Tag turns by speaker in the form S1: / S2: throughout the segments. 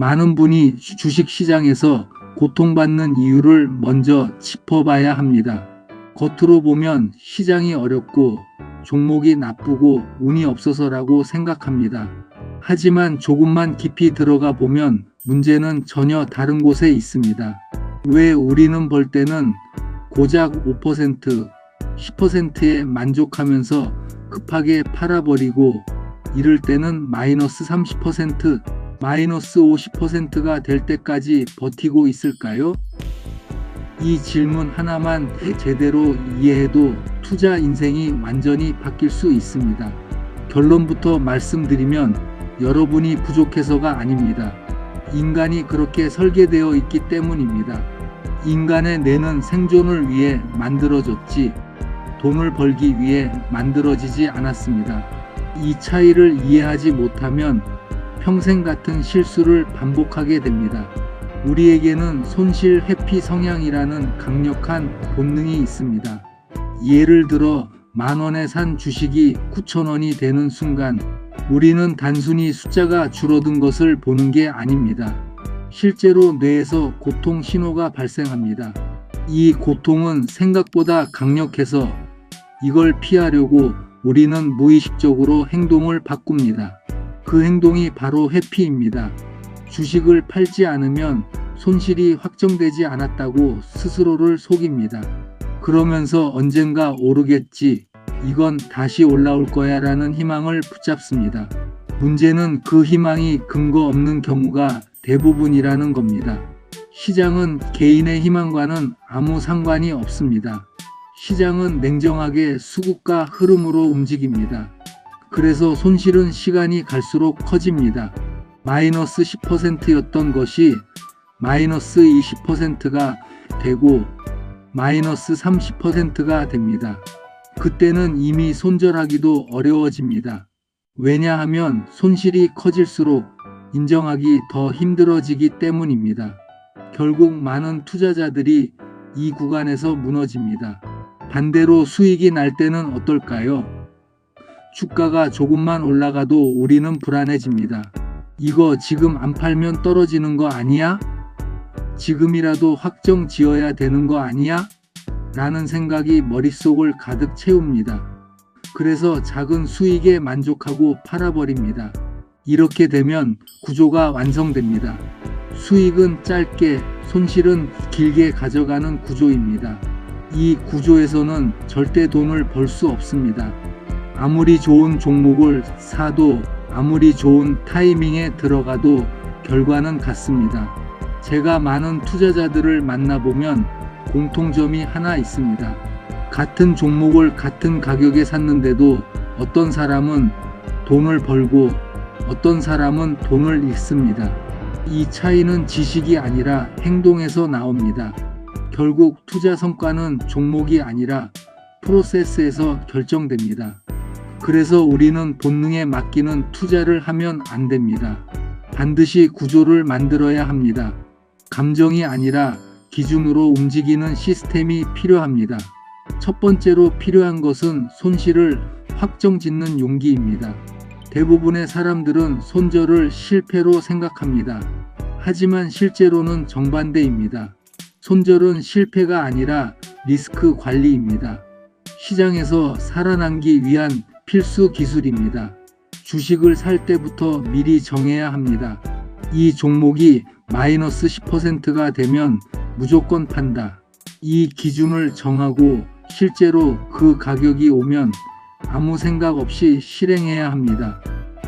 S1: 많은 분이 주식시장에서 고통받는 이유를 먼저 짚어봐야 합니다. 겉으로 보면 시장이 어렵고 종목이 나쁘고 운이 없어서라고 생각합니다. 하지만 조금만 깊이 들어가 보면 문제는 전혀 다른 곳에 있습니다. 왜 우리는 벌 때는 고작 5%, 10%에 만족하면서 급하게 팔아버리고 이럴 때는 마이너스 30%, 마이너스 50%가 될 때까지 버티고 있을까요? 이 질문 하나만 제대로 이해해도 투자 인생이 완전히 바뀔 수 있습니다. 결론부터 말씀드리면 여러분이 부족해서가 아닙니다. 인간이 그렇게 설계되어 있기 때문입니다. 인간의 뇌는 생존을 위해 만들어졌지 돈을 벌기 위해 만들어지지 않았습니다. 이 차이를 이해하지 못하면 평생 같은 실수를 반복하게 됩니다. 우리에게는 손실 회피 성향이라는 강력한 본능이 있습니다. 예를 들어 10,000원에 산 주식이 9,000원이 되는 순간 우리는 단순히 숫자가 줄어든 것을 보는 게 아닙니다. 실제로 뇌에서 고통 신호가 발생합니다. 이 고통은 생각보다 강력해서 이걸 피하려고 우리는 무의식적으로 행동을 바꿉니다. 그 행동이 바로 회피입니다. 주식을 팔지 않으면 손실이 확정되지 않았다고 스스로를 속입니다. 그러면서 언젠가 오르겠지, 이건 다시 올라올 거야 라는 희망을 붙잡습니다. 문제는 그 희망이 근거 없는 경우가 대부분이라는 겁니다. 시장은 개인의 희망과는 아무 상관이 없습니다. 시장은 냉정하게 수급과 흐름으로 움직입니다. 그래서 손실은 시간이 갈수록 커집니다. 마이너스 10%였던 것이 마이너스 20%가 되고 마이너스 30%가 됩니다. 그때는 이미 손절하기도 어려워집니다. 왜냐하면 손실이 커질수록 인정하기 더 힘들어지기 때문입니다. 결국 많은 투자자들이 이 구간에서 무너집니다. 반대로 수익이 날 때는 어떨까요? 주가가 조금만 올라가도 우리는 불안해집니다. 이거 지금 안 팔면 떨어지는 거 아니야? 지금이라도 확정 지어야 되는 거 아니야? 라는 생각이 머릿속을 가득 채웁니다. 그래서 작은 수익에 만족하고 팔아버립니다. 이렇게 되면 구조가 완성됩니다. 수익은 짧게, 손실은 길게 가져가는 구조입니다. 이 구조에서는 절대 돈을 벌 수 없습니다. 아무리 좋은 종목을 사도 아무리 좋은 타이밍에 들어가도 결과는 같습니다. 제가 많은 투자자들을 만나보면 공통점이 하나 있습니다. 같은 종목을 같은 가격에 샀는데도 어떤 사람은 돈을 벌고 어떤 사람은 돈을 잃습니다. 이 차이는 지식이 아니라 행동에서 나옵니다. 결국 투자 성과는 종목이 아니라 프로세스에서 결정됩니다. 그래서 우리는 본능에 맡기는 투자를 하면 안 됩니다. 반드시 구조를 만들어야 합니다. 감정이 아니라 기준으로 움직이는 시스템이 필요합니다. 첫 번째로 필요한 것은 손실을 확정짓는 용기입니다. 대부분의 사람들은 손절을 실패로 생각합니다. 하지만 실제로는 정반대입니다. 손절은 실패가 아니라 리스크 관리입니다. 시장에서 살아남기 위한 필수 기술입니다. 주식을 살 때부터 미리 정해야 합니다. 이 종목이 마이너스 10%가 되면 무조건 판다. 이 기준을 정하고 실제로 그 가격이 오면 아무 생각 없이 실행해야 합니다.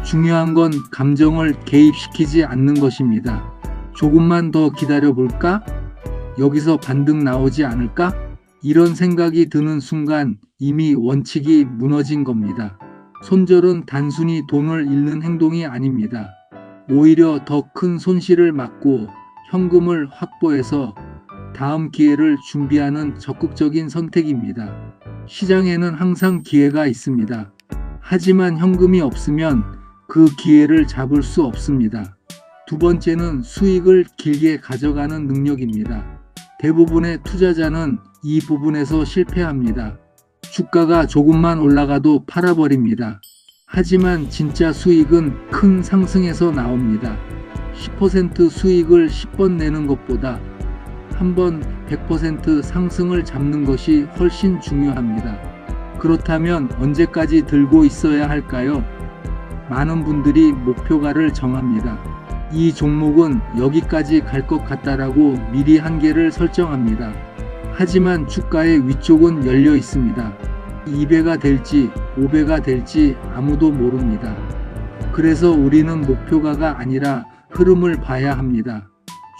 S1: 중요한 건 감정을 개입시키지 않는 것입니다. 조금만 더 기다려 볼까? 여기서 반등 나오지 않을까? 이런 생각이 드는 순간 이미 원칙이 무너진 겁니다. 손절은 단순히 돈을 잃는 행동이 아닙니다. 오히려 더 큰 손실을 막고 현금을 확보해서 다음 기회를 준비하는 적극적인 선택입니다. 시장에는 항상 기회가 있습니다. 하지만 현금이 없으면 그 기회를 잡을 수 없습니다. 두 번째는 수익을 길게 가져가는 능력입니다. 대부분의 투자자는 이 부분에서 실패합니다. 주가가 조금만 올라가도 팔아버립니다. 하지만 진짜 수익은 큰 상승에서 나옵니다. 10% 수익을 10번 내는 것보다 한 번 100% 상승을 잡는 것이 훨씬 중요합니다. 그렇다면 언제까지 들고 있어야 할까요? 많은 분들이 목표가를 정합니다. 이 종목은 여기까지 갈 것 같다라고 미리 한계를 설정합니다. 하지만 주가의 위쪽은 열려 있습니다. 2배가 될지 5배가 될지 아무도 모릅니다. 그래서 우리는 목표가가 아니라 흐름을 봐야 합니다.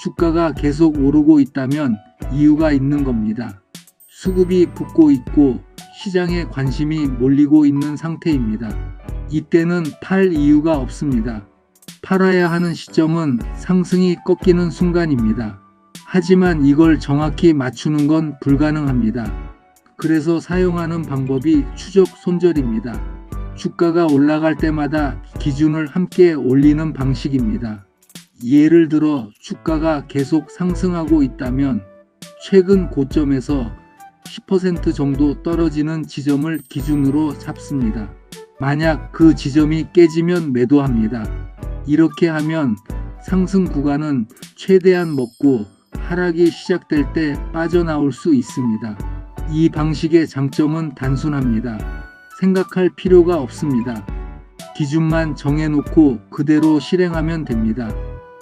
S1: 주가가 계속 오르고 있다면 이유가 있는 겁니다. 수급이 붙고 있고 시장에 관심이 몰리고 있는 상태입니다. 이때는 팔 이유가 없습니다. 팔아야 하는 시점은 상승이 꺾이는 순간입니다. 하지만 이걸 정확히 맞추는 건 불가능합니다. 그래서 사용하는 방법이 추적 손절입니다. 주가가 올라갈 때마다 기준을 함께 올리는 방식입니다. 예를 들어 주가가 계속 상승하고 있다면 최근 고점에서 10% 정도 떨어지는 지점을 기준으로 잡습니다. 만약 그 지점이 깨지면 매도합니다. 이렇게 하면 상승 구간은 최대한 먹고 하락이 시작될 때 빠져나올 수 있습니다. 이 방식의 장점은 단순합니다. 생각할 필요가 없습니다. 기준만 정해놓고 그대로 실행하면 됩니다.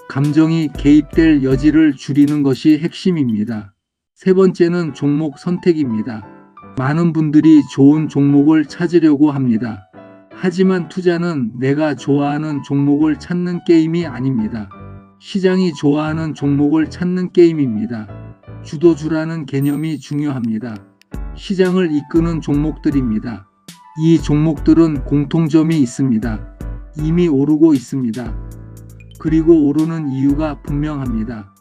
S1: 감정이 개입될 여지를 줄이는 것이 핵심입니다. 세 번째는 종목 선택입니다. 많은 분들이 좋은 종목을 찾으려고 합니다. 하지만 투자는 내가 좋아하는 종목을 찾는 게임이 아닙니다. 시장이 좋아하는 종목을 찾는 게임입니다. 주도주라는 개념이 중요합니다. 시장을 이끄는 종목들입니다. 이 종목들은 공통점이 있습니다. 이미 오르고 있습니다. 그리고 오르는 이유가 분명합니다.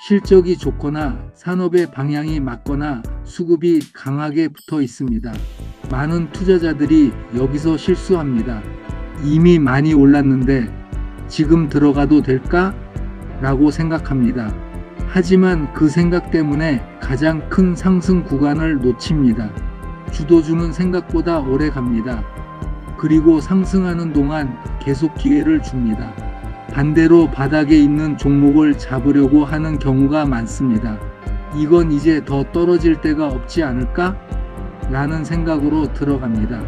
S1: 실적이 좋거나 산업의 방향이 맞거나 수급이 강하게 붙어 있습니다. 많은 투자자들이 여기서 실수합니다. 이미 많이 올랐는데 지금 들어가도 될까? 라고 생각합니다. 하지만 그 생각 때문에 가장 큰 상승 구간을 놓칩니다. 주도주는 생각보다 오래 갑니다. 그리고 상승하는 동안 계속 기회를 줍니다. 반대로 바닥에 있는 종목을 잡으려고 하는 경우가 많습니다. 이건 이제 더 떨어질 데가 없지 않을까? 라는 생각으로 들어갑니다.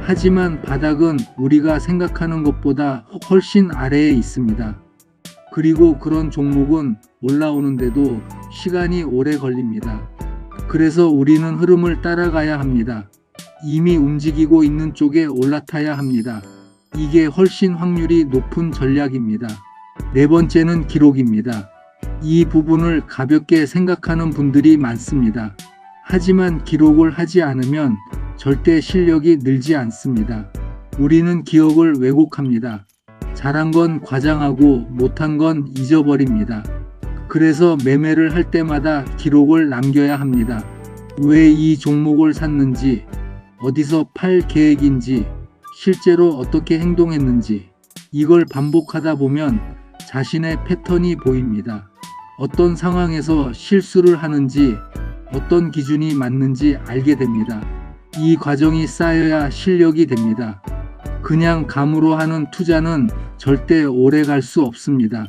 S1: 하지만 바닥은 우리가 생각하는 것보다 훨씬 아래에 있습니다. 그리고 그런 종목은 올라오는데도 시간이 오래 걸립니다. 그래서 우리는 흐름을 따라가야 합니다. 이미 움직이고 있는 쪽에 올라타야 합니다. 이게 훨씬 확률이 높은 전략입니다. 네 번째는 기록입니다. 이 부분을 가볍게 생각하는 분들이 많습니다. 하지만 기록을 하지 않으면 절대 실력이 늘지 않습니다. 우리는 기억을 왜곡합니다. 잘한 건 과장하고 못한 건 잊어버립니다. 그래서 매매를 할 때마다 기록을 남겨야 합니다. 왜 이 종목을 샀는지, 어디서 팔 계획인지, 실제로 어떻게 행동했는지, 이걸 반복하다 보면 자신의 패턴이 보입니다. 어떤 상황에서 실수를 하는지, 어떤 기준이 맞는지 알게 됩니다. 이 과정이 쌓여야 실력이 됩니다. 그냥 감으로 하는 투자는 절대 오래 갈 수 없습니다.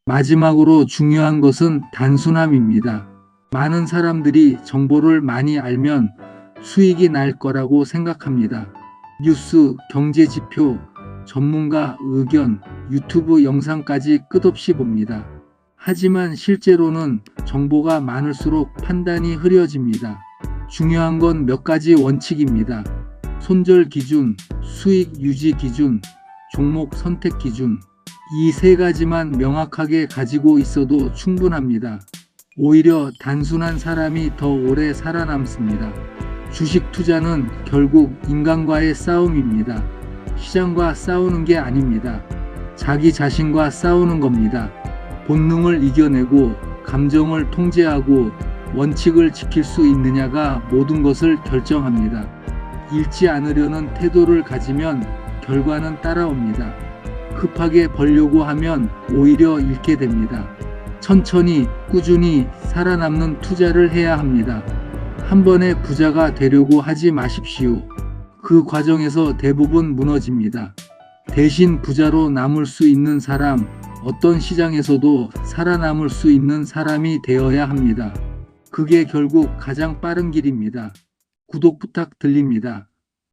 S1: 마지막으로 중요한 것은 단순함입니다. 많은 사람들이 정보를 많이 알면 수익이 날 거라고 생각합니다. 뉴스, 경제지표, 전문가 의견, 유튜브 영상까지 끝없이 봅니다. 하지만 실제로는 정보가 많을수록 판단이 흐려집니다. 중요한 건 몇 가지 원칙입니다. 손절 기준, 수익 유지 기준, 종목 선택 기준. 이 세 가지만 명확하게 가지고 있어도 충분합니다. 오히려 단순한 사람이 더 오래 살아남습니다. 주식 투자는 결국 인간과의 싸움입니다. 시장과 싸우는 게 아닙니다. 자기 자신과 싸우는 겁니다. 본능을 이겨내고 감정을 통제하고 원칙을 지킬 수 있느냐가 모든 것을 결정합니다. 잃지 않으려는 태도를 가지면 결과는 따라옵니다. 급하게 벌려고 하면 오히려 잃게 됩니다. 천천히 꾸준히 살아남는 투자를 해야 합니다. 한 번에 부자가 되려고 하지 마십시오. 그 과정에서 대부분 무너집니다. 대신 부자로 남을 수 있는 사람 어떤 시장에서도 살아남을 수 있는 사람이 되어야 합니다. 그게 결국 가장 빠른 길입니다. 구독 부탁드립니다.